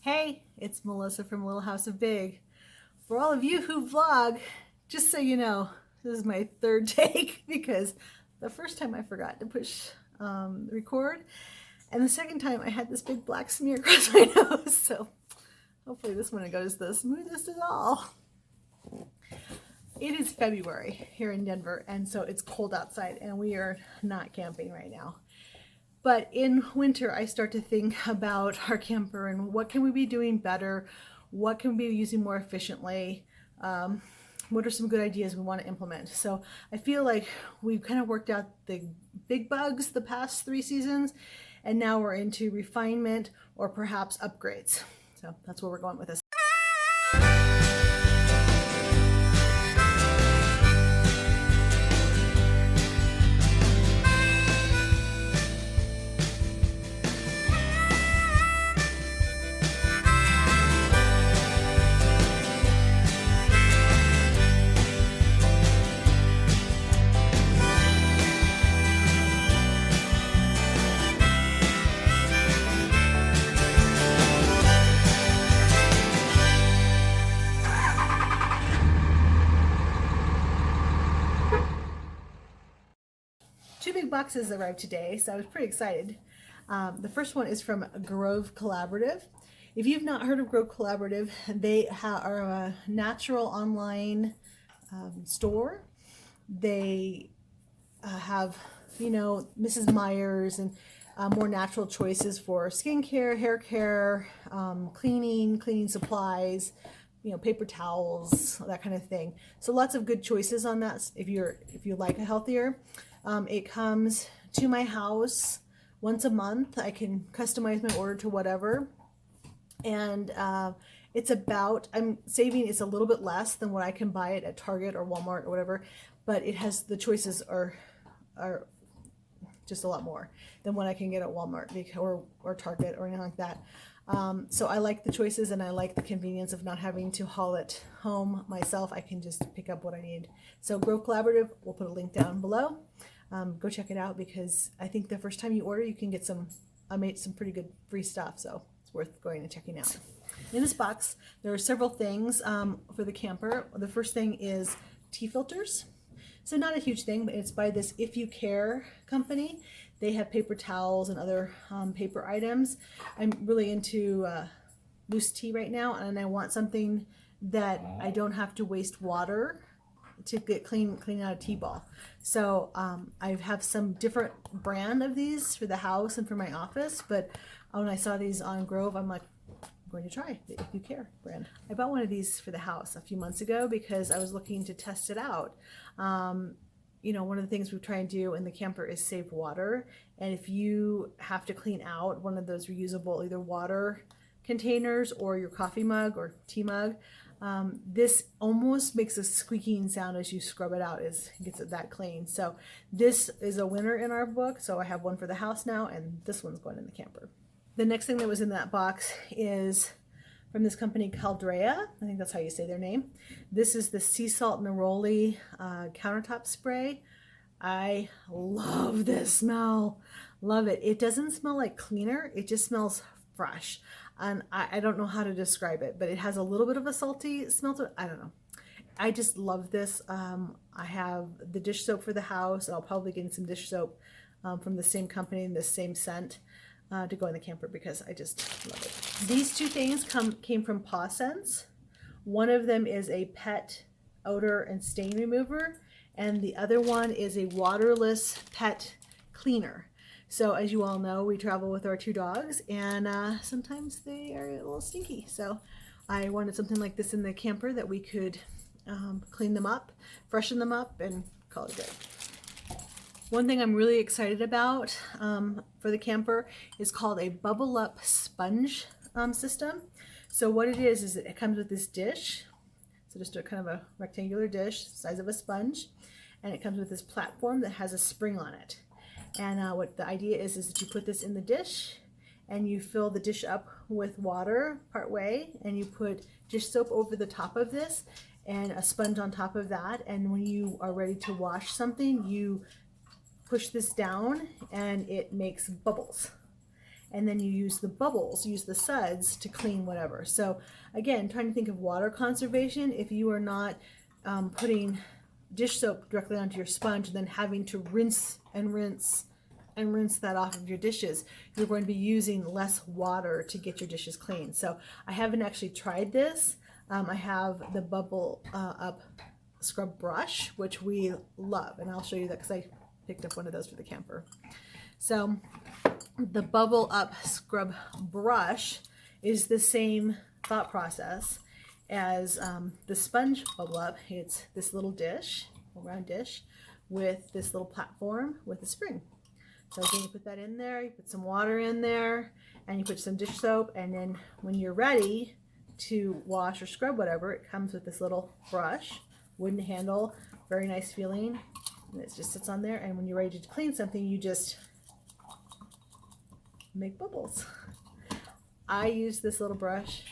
Hey, it's Melissa from Little House of Big. For all of you who vlog, just so you know, this is my third take because the first time I forgot to push record, and the second time I had this big black smear across my nose. So hopefully this one goes the smoothest of all. It is February here in Denver, and so it's cold outside, and we are not camping right now. But in winter, I start to think about our camper and what can we be doing better? What can we be using more efficiently? What are some good ideas we want to implement? So I feel like we've kind of worked out the big bugs the past 3 seasons, and now we're into refinement or perhaps upgrades. So that's where we're going with this. Two big boxes arrived today, so I was pretty excited. The first one is from Grove Collaborative. If you've not heard of Grove Collaborative, they are a natural online store. They have, Mrs. Meyer's and more natural choices for skincare, hair care, cleaning supplies, paper towels, that kind of thing. So lots of good choices on that if you like a healthier. It comes to my house once a month. I can customize my order to whatever. And I'm saving, it's a little bit less than what I can buy it at Target or Walmart or whatever, but the choices are just a lot more than what I can get at Walmart or Target or anything like that. So I like the choices, and I like the convenience of not having to haul it home myself. I can just pick up what I need. So Grove Collaborative, we'll put a link down below. Go check it out, because I think the first time you order, you can get I made some pretty good free stuff, so it's worth going and checking out. In this box, there are several things for the camper. The first thing is tea filters. So not a huge thing, but it's by this If You Care company. They have paper towels and other paper items. I'm really into loose tea right now, and I want something that I don't have to waste water to get clean out a tea ball. So I have some different brand of these for the house and for my office, but when I saw these on Grove, I'm like, I'm going to try the If You Care brand. I bought one of these for the house a few months ago because I was looking to test it out. One of the things we try and do in the camper is save water. And if you have to clean out one of those reusable either water containers or your coffee mug or tea mug, this almost makes a squeaking sound as you scrub it out. It gets it that clean. So this is a winner in our book. So I have one for the house now, and this one's going in the camper. The next thing that was in that box is from this company Caldrea. I think that's how you say their name. This is the Sea Salt Neroli countertop spray. I love this smell. Love it. It doesn't smell like cleaner. It just smells fresh. And I don't know how to describe it, but it has a little bit of a salty smell to it. I don't know. I just love this. I have the dish soap for the house. I'll probably get some dish soap from the same company and the same scent to go in the camper, because I just love it. These two things came from Paw Sense. One of them is a pet odor and stain remover, and the other one is a waterless pet cleaner. So as you all know, we travel with our 2 dogs, and sometimes they are a little stinky. So I wanted something like this in the camper that we could clean them up, freshen them up, and call it good. One thing I'm really excited about for the camper is called a bubble up sponge system. So what it is it comes with this dish. So just a kind of a rectangular dish, size of a sponge, and it comes with this platform that has a spring on it. And what the idea is that you put this in the dish, and you fill the dish up with water part way, and you put dish soap over the top of this and a sponge on top of that. And when you are ready to wash something, you push this down and it makes bubbles. and then you use the bubbles, use the suds to clean whatever. So again, trying to think of water conservation. If you are not putting dish soap directly onto your sponge and then having to rinse and rinse and rinse that off of your dishes, you're going to be using less water to get your dishes clean. So I haven't actually tried this. I have the Bubble Up scrub brush, which we love, and I'll show you that because I picked up one of those for the camper. So the Bubble Up scrub brush is the same thought process as the sponge Bubble Up. It's this little dish, a round dish, with this little platform with a spring. So then you put that in there, you put some water in there, and you put some dish soap, and then when you're ready to wash or scrub whatever, it comes with this little brush, wooden handle, very nice feeling, and it just sits on there, and when you're ready to clean something, you just make bubbles. I use this little brush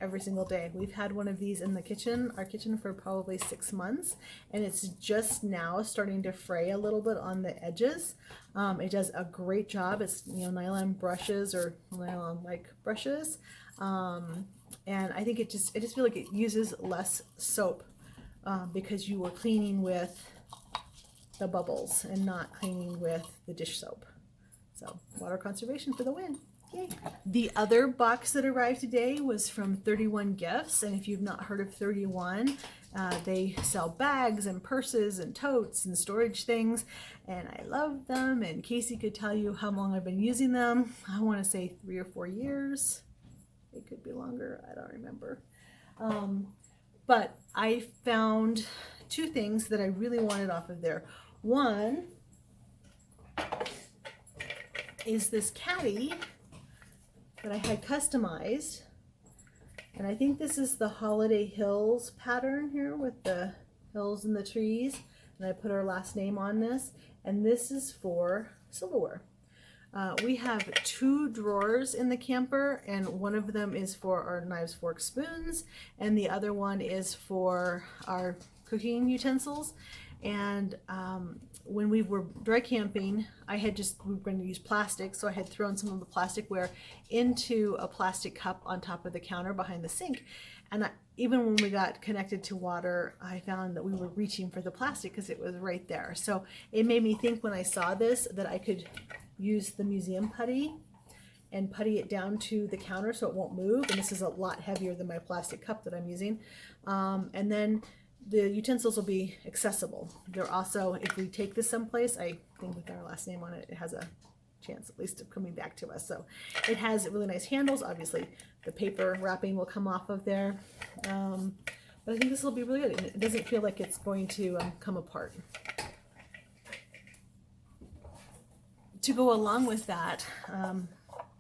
every single day. We've had one of these in the kitchen, our kitchen, for probably 6 months, and it's just now starting to fray a little bit on the edges. It does a great job. It's, you know, nylon brushes or nylon-like brushes, and I think I just feel like it uses less soap because you were cleaning with the bubbles and not cleaning with the dish soap. So water conservation for the win. Yay. The other box that arrived today was from 31 Gifts, and if you've not heard of 31, they sell bags and purses and totes and storage things, and I love them, and Casey could tell you how long I've been using them. I want to say 3 or 4 years. It could be longer, I don't remember. But I found 2 things that I really wanted off of there. One is this caddy that I had customized, and I think this is the Holiday Hills pattern here with the hills and the trees, and I put our last name on this, and this is for silverware. We have 2 drawers in the camper, and one of them is for our knives, forks, spoons, and the other one is for our cooking utensils. And when we were dry camping, we were going to use plastic, so I had thrown some of the plasticware into a plastic cup on top of the counter behind the sink. And even when we got connected to water, I found that we were reaching for the plastic because it was right there. So it made me think when I saw this that I could use the museum putty and putty it down to the counter so it won't move. And this is a lot heavier than my plastic cup that I'm using. And then the utensils will be accessible. They're also, if we take this someplace, I think with our last name on it, it has a chance at least of coming back to us. So it has really nice handles. Obviously the paper wrapping will come off of there. But I think this will be really good. And it doesn't feel like it's going to come apart. To go along with that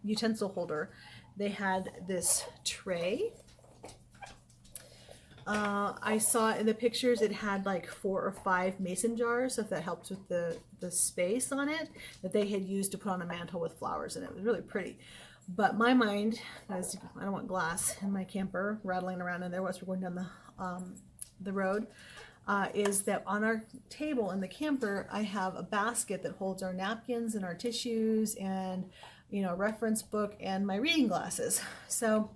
utensil holder, they had this tray. I saw in the pictures it had like 4 or 5 mason jars, so if that helps with the space on it, that they had used to put on a mantle with flowers, and it was really pretty. But my mind, because I don't want glass in my camper rattling around in there as we're going down the road, is that on our table in the camper I have a basket that holds our napkins and our tissues and, you know, reference book and my reading glasses. So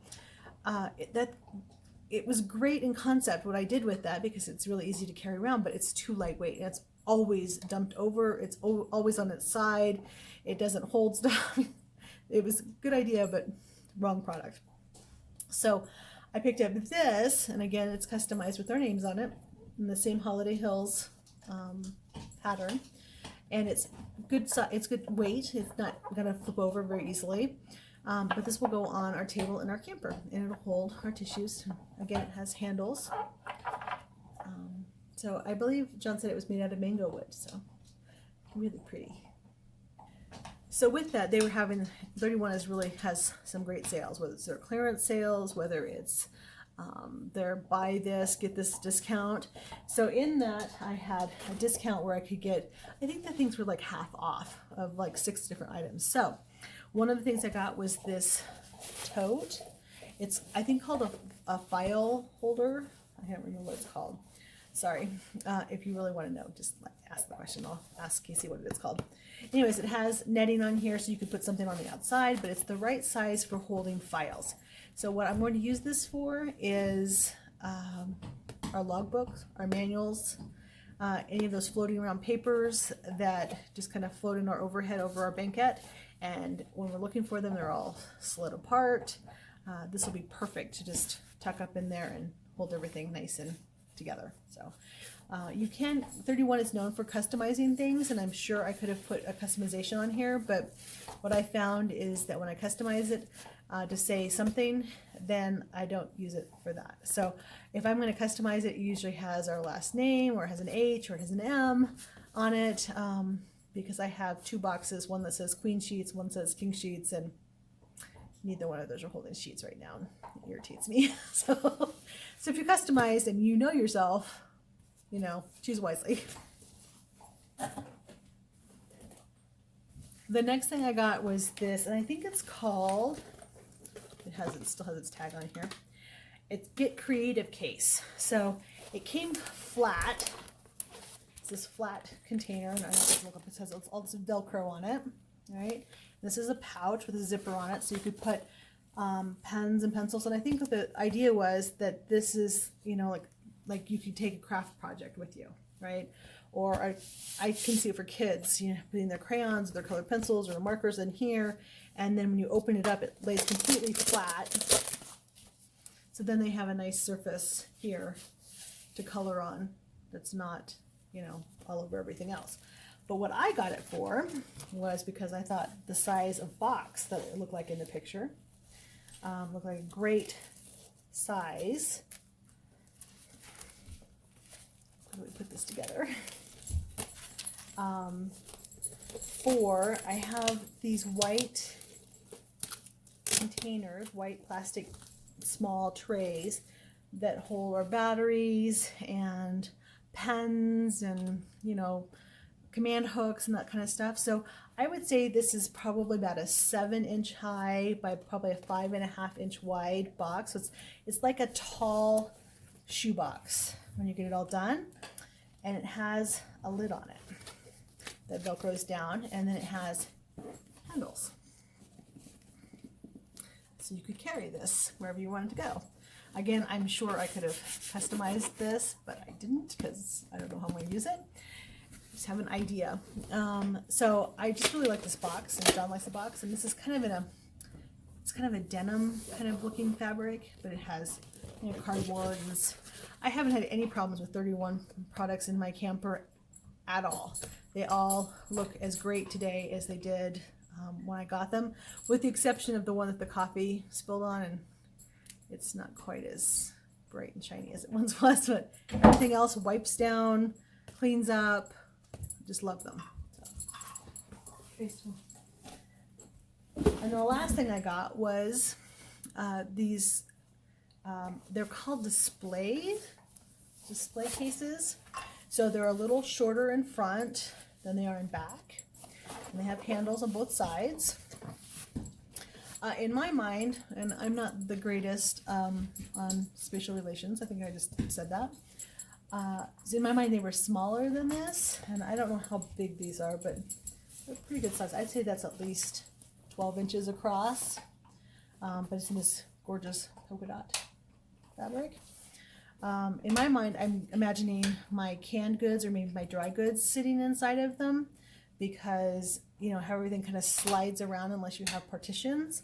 it was great in concept what I did with that, because it's really easy to carry around, but it's too lightweight. It's always dumped over. It's always on its side. It doesn't hold stuff. It was a good idea, but wrong product. So I picked up this, and again, it's customized with our names on it in the same Holiday Hills pattern, and it's good weight. It's not going to flip over very easily. But this will go on our table in our camper, and it'll hold our tissues. Again, it has handles. So I believe John said it was made out of mango wood, so really pretty. So with that, they were having, 31 has some great sales, whether it's their clearance sales, whether it's their buy this, get this discount. So in that, I had a discount where I could get, I think the things were like half off of like 6 different items. So one of the things I got was this tote. It's, I think, called a file holder. I can't remember what it's called. Sorry. If you really want to know, just ask the question. I'll ask Casey what it's called. anyways, it has netting on here so you could put something on the outside, but it's the right size for holding files. So what I'm going to use this for is our logbooks, our manuals, any of those floating around papers that just kind of float in our overhead over our banquette. And when we're looking for them, they're all slid apart. This will be perfect to just tuck up in there and hold everything nice and together. So you can, 31 is known for customizing things, and I'm sure I could have put a customization on here, but what I found is that when I customize it to say something, then I don't use it for that. So if I'm going to customize it, it usually has our last name, or it has an H, or it has an M on it, because I have two boxes, one that says Queen Sheets, one says King Sheets, and neither one of those are holding sheets right now. It irritates me. So if you customize and you know yourself, you know, choose wisely. The next thing I got was this, and I think it's called, it still has its tag on here. It's Get Creative Case. So it came flat. It's this flat container, and I have to look up, it says all this Velcro on it, right? This is a pouch with a zipper on it, so you could put pens and pencils. And I think the idea was that this is, you know, like you could take a craft project with you, right? Or I can see it for kids, you know, putting their crayons, their colored pencils, or their markers in here, and then when you open it up, it lays completely flat. So then they have a nice surface here to color on that's not, you know, all over everything else. But what I got it for was because I thought the size of box that it looked like in the picture looked like a great size. How do we put this together? I have these white containers, white plastic small trays that hold our batteries and pens and, you know, command hooks and that kind of stuff. So I would say this is probably about a 7-inch high by probably a 5.5-inch wide box. So it's like a tall shoebox when you get it all done, and it has a lid on it that velcros down, and then it has handles. So you could carry this wherever you wanted to go. Again, I'm sure I could have customized this, but I didn't because I don't know how I'm going to use it. Just have an idea. So I just really like this box, and John likes the box, and this is kind of it's kind of a denim kind of looking fabric, but it has, you know, cardboard, and I haven't had any problems with 31 products in my camper at all. They all look as great today as they did when I got them, with the exception of the one that the coffee spilled on, and it's not quite as bright and shiny as it once was, but everything else wipes down, cleans up. Just love them. And the last thing I got was these, they're called display cases. So they're a little shorter in front than they are in back, and they have handles on both sides. In my mind, and I'm not the greatest on spatial relations, I think I just said that. So in my mind, they were smaller than this, and I don't know how big these are, but they're pretty good size. I'd say that's at least 12 inches across, but it's in this gorgeous polka dot fabric. In my mind, I'm imagining my canned goods or maybe my dry goods sitting inside of them, because, you know, how everything kind of slides around unless you have partitions.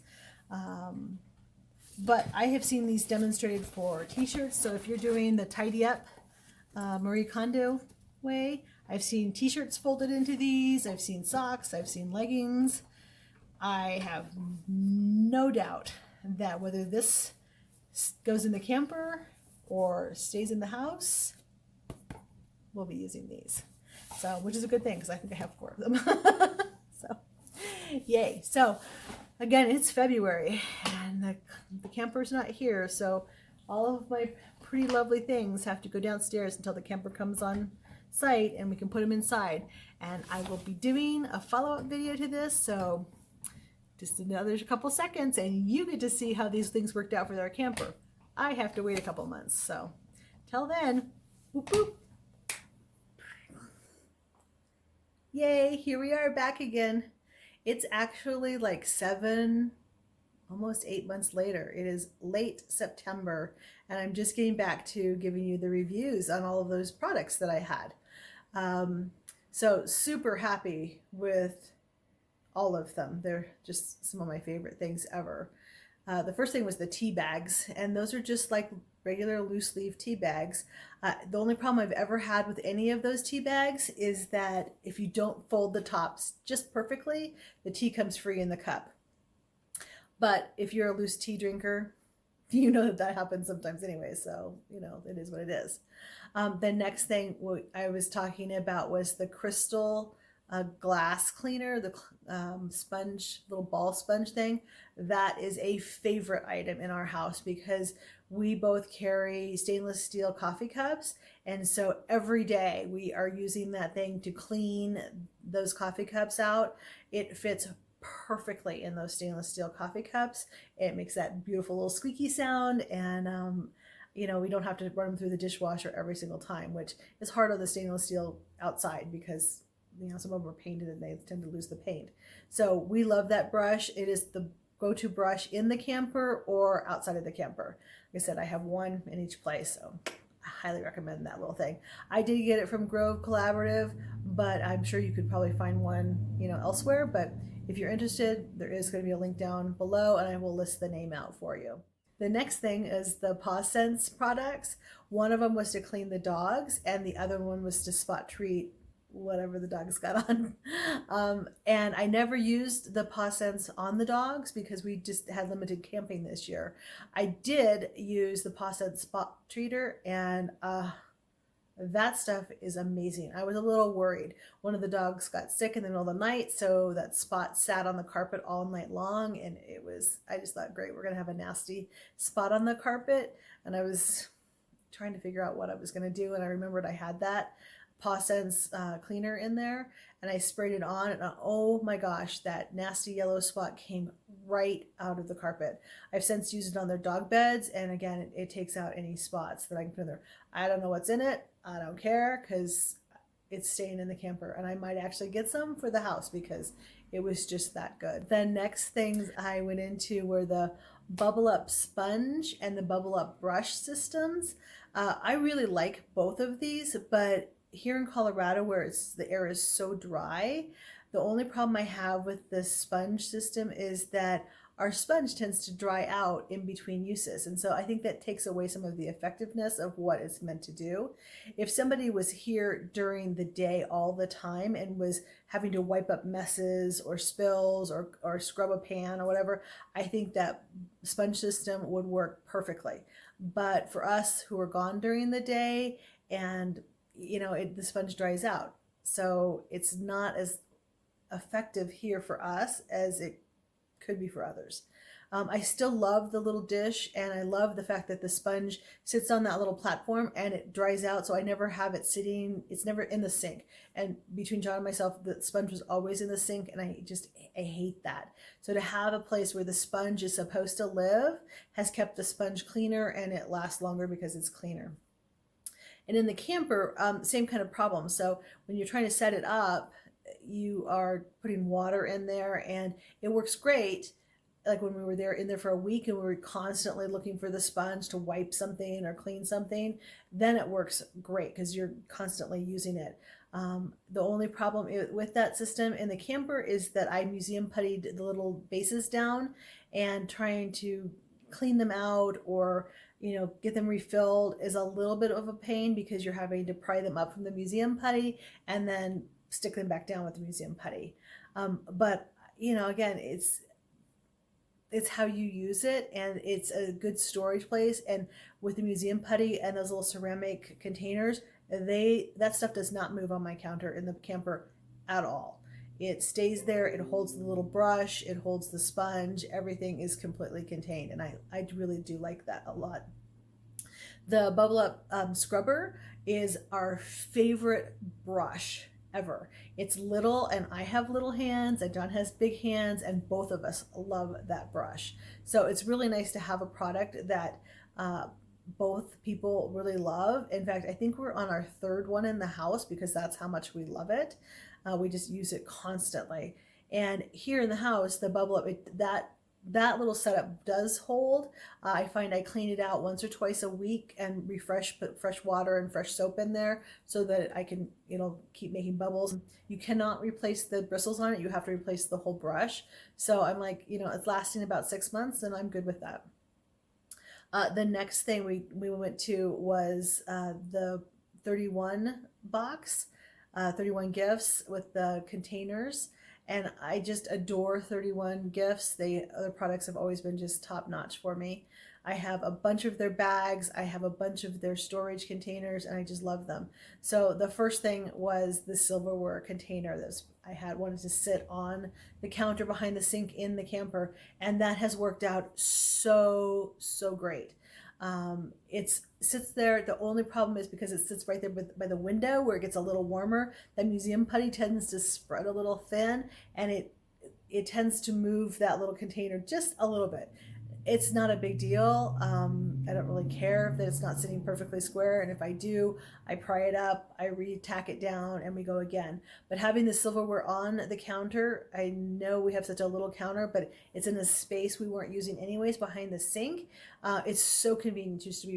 But I have seen these demonstrated for t-shirts, so if you're doing the tidy up Marie Kondo way, I've seen t-shirts folded into these, I've seen socks, I've seen leggings. I have no doubt that whether this goes in the camper or stays in the house, we'll be using these. So, which is a good thing because I think I have 4 of them. So, yay. So, again, it's February and the camper's not here, so all of my pretty lovely things have to go downstairs until the camper comes on site and we can put them inside. And I will be doing a follow-up video to this, so just another couple seconds and you get to see how these things worked out for our camper. I have to wait a couple months, so till then, whoop whoop. Yay, here we are back again. It's actually like 7, almost 8 months later. It is late September, and I'm just getting back to giving you the reviews on all of those products that I had. Um, so super happy with all of them. They're just some of my favorite things ever. The first thing was the tea bags, and those are just like regular loose leaf tea bags. The only problem I've ever had with any of those tea bags is that if you don't fold the tops just perfectly, the tea comes free in the cup. But if you're a loose tea drinker, you know that that happens sometimes anyway, so it is what it is. The next thing I was talking about was the crystal glass cleaner, the sponge, little ball sponge thing. That is a favorite item in our house because we both carry stainless steel coffee cups, and so every day we are using that thing to clean those coffee cups out. It fits perfectly in those stainless steel coffee cups. It makes that beautiful little squeaky sound, and we don't have to run them through the dishwasher every single time, which is hard on the stainless steel outside because some of them are painted and they tend to lose the paint. So we love that brush. It is the go-to brush in the camper or outside of the camper. Like I said, I have one in each place, so I highly recommend that little thing. I did get it from Grove Collaborative, but I'm sure you could probably find one, elsewhere. But if you're interested, there is going to be a link down below, and I will list the name out for you. The next thing is the Paw Sense products. One of them was to clean the dogs, and the other one was to spot treat whatever the dogs got on. And I never used the Paw Sense on the dogs because we just had limited camping this year. I did use the Paw Sense spot treater, and that stuff is amazing. I was a little worried. One of the dogs got sick in the middle of the night, so that spot sat on the carpet all night long, and I just thought, great, we're gonna have a nasty spot on the carpet. And I was trying to figure out what I was gonna do, and I remembered I had that Paw Sense cleaner in there, and I sprayed it on, and oh my gosh, that nasty yellow spot came right out of the carpet. I've since used it on their dog beds, and again, it takes out any spots that I can put in there. I don't know what's in it. I don't care because it's staying in the camper, and I might actually get some for the house because it was just that good. The next things I went into were the Bubble Up sponge and the Bubble Up brush systems. I really like both of these, but here in Colorado where the air is so dry, the only problem I have with this sponge system is that our sponge tends to dry out in between uses. And so I think that takes away some of the effectiveness of what it's meant to do. If somebody was here during the day all the time and was having to wipe up messes or spills or scrub a pan or whatever, I think that sponge system would work perfectly. But for us who are gone during the day and the sponge dries out. So it's not as effective here for us as it could be for others. I still love the little dish, and I love the fact that the sponge sits on that little platform and it dries out, so I never have it sitting, it's never in the sink. And between John and myself, the sponge was always in the sink, and I hate that. So to have a place where the sponge is supposed to live has kept the sponge cleaner, and it lasts longer because it's cleaner. And in the camper, same kind of problem. So when you're trying to set it up, you are putting water in there, and it works great. Like when we were in there for a week and we were constantly looking for the sponge to wipe something or clean something, then it works great because you're constantly using it. The only problem with that system in the camper is that I museum puttied the little bases down, and trying to clean them out or get them refilled is a little bit of a pain because you're having to pry them up from the museum putty and then stick them back down with the museum putty. But again, it's how you use it, and it's a good storage place. And with the museum putty and those little ceramic containers, that stuff does not move on my counter in the camper at all. It stays there, it holds the little brush, it holds the sponge, everything is completely contained, and I really do like that a lot. The Bubble Up scrubber is our favorite brush ever. It's little, and I have little hands, and John has big hands, and both of us love that brush. So it's really nice to have a product that both people really love. In fact, I think we're on our third one in the house because that's how much we love it. We just use it constantly. And here in the house, the bubble up, that little setup does hold. I find I clean it out once or twice a week and refresh, put fresh water and fresh soap in there so that I can, keep making bubbles. You cannot replace the bristles on it. You have to replace the whole brush. So I'm like, it's lasting about 6 months and I'm good with that. The next thing we went to was the 31 box, 31 gifts with the containers. And I just adore 31 gifts. Other products have always been just top notch for me. I have a bunch of their bags. I have a bunch of their storage containers and I just love them. So the first thing was the silverware container that I had wanted to sit on the counter behind the sink in the camper. And that has worked out so, so great. It sits there. The only problem is because it sits right there by the window where it gets a little warmer, that museum putty tends to spread a little thin and it tends to move that little container just a little bit. It's not a big deal. I don't really care that it's not sitting perfectly square. And if I do, I pry it up, I re-tack it down, and we go again. But having the silverware on the counter, I know we have such a little counter, but it's in a space we weren't using anyways behind the sink. It's so convenient just to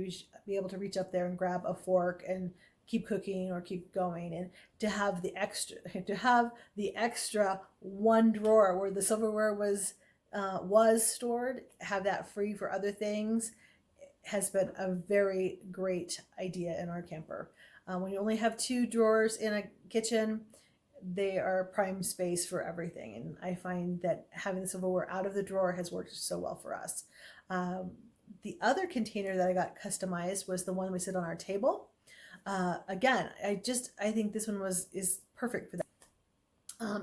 be able to reach up there and grab a fork and keep cooking or keep going, and to have the extra one drawer where the silverware was stored, have that free for other things, has been a very great idea in our camper. When you only have 2 drawers in a kitchen, they are prime space for everything. And I find that having the silverware out of the drawer has worked so well for us. The other container that I got customized was the one we sit on our table. Again, I think this one is perfect for that.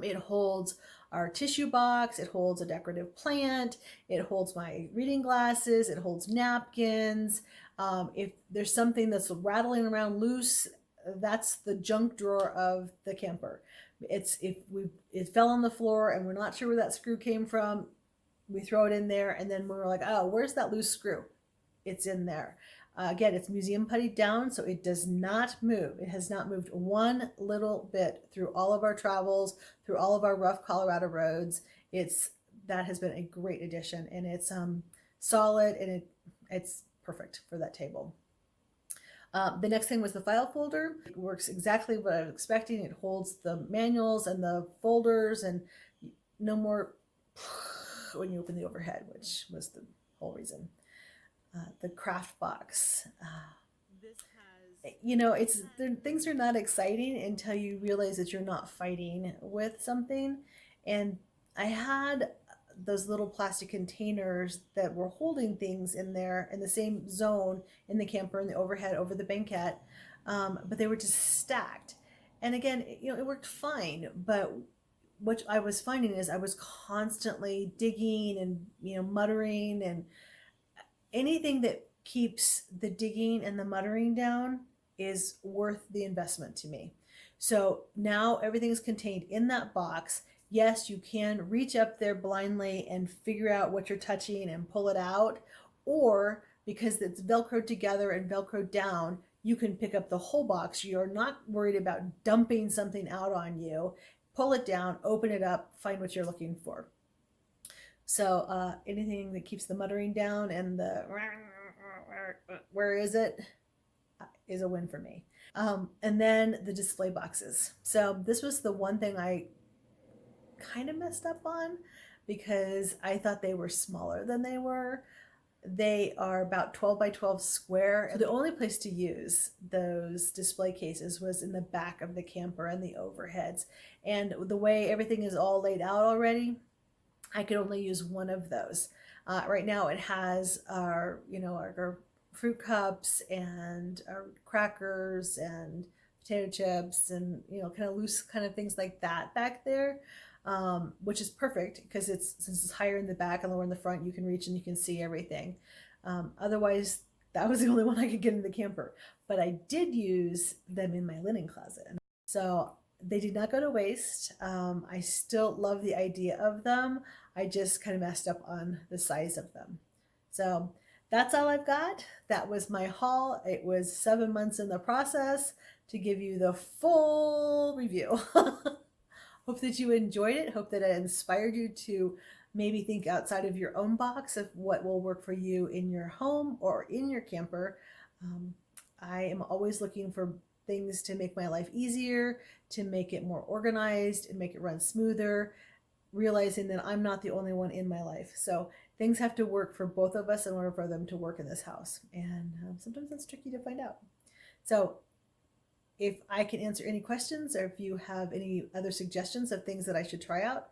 It holds our tissue box, it holds a decorative plant, it holds my reading glasses, it holds napkins. If there's something that's rattling around loose, that's the junk drawer of the camper. It fell on the floor and we're not sure where that screw came from, we throw it in there, and then we're like, oh, where's that loose screw? It's in there. Again, it's museum putty down, so it does not move. It has not moved one little bit through all of our travels, through all of our rough Colorado roads. That has been a great addition, and it's solid, and it's perfect for that table. The next thing was the file folder. It works exactly what I was expecting. It holds the manuals and the folders, and no more when you open the overhead, which was the whole reason. The craft box. Things are not exciting until you realize that you're not fighting with something. And I had those little plastic containers that were holding things in there in the same zone in the camper, in the overhead over the banquette, but they were just stacked. And again, it worked fine, but what I was finding is I was constantly digging and muttering, and anything that keeps the digging and the muttering down is worth the investment to me. So now everything is contained in that box. Yes, you can reach up there blindly and figure out what you're touching and pull it out, or because it's Velcroed together and Velcroed down, you can pick up the whole box. You're not worried about dumping something out on you. Pull it down, open it up, find what you're looking for. So anything that keeps the muttering down and the where is it is a win for me. And then the display boxes. So this was the one thing I kind of messed up on because I thought they were smaller than they were. They are about 12 by 12 square. So the only place to use those display cases was in the back of the camper and the overheads. And the way everything is all laid out already, I could only use one of those. Right now it has our fruit cups and our crackers and potato chips and kind of loose kind of things like that back there, which is perfect because since it's higher in the back and lower in the front, you can reach and you can see everything. Otherwise, that was the only one I could get in the camper. But I did use them in my linen closet. So they did not go to waste. I still love the idea of them. I just kind of messed up on the size of them. So that's all I've got. That was my haul. It was 7 months in the process to give you the full review. Hope that you enjoyed it. Hope that it inspired you to maybe think outside of your own box of what will work for you in your home or in your camper. I am always looking for things to make my life easier, to make it more organized and make it run smoother, realizing that I'm not the only one in my life. So things have to work for both of us in order for them to work in this house. And sometimes that's tricky to find out. So if I can answer any questions, or if you have any other suggestions of things that I should try out,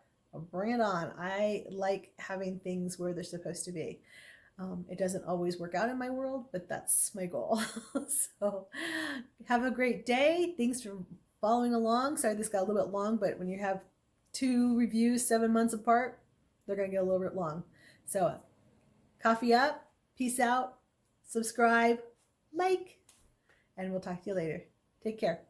bring it on. I like having things where they're supposed to be. It doesn't always work out in my world, but that's my goal. So have a great day. Thanks for following along. Sorry this got a little bit long, but when you have 2 reviews 7 months apart, they're going to get a little bit long. So coffee up, peace out, subscribe, like, and we'll talk to you later. Take care.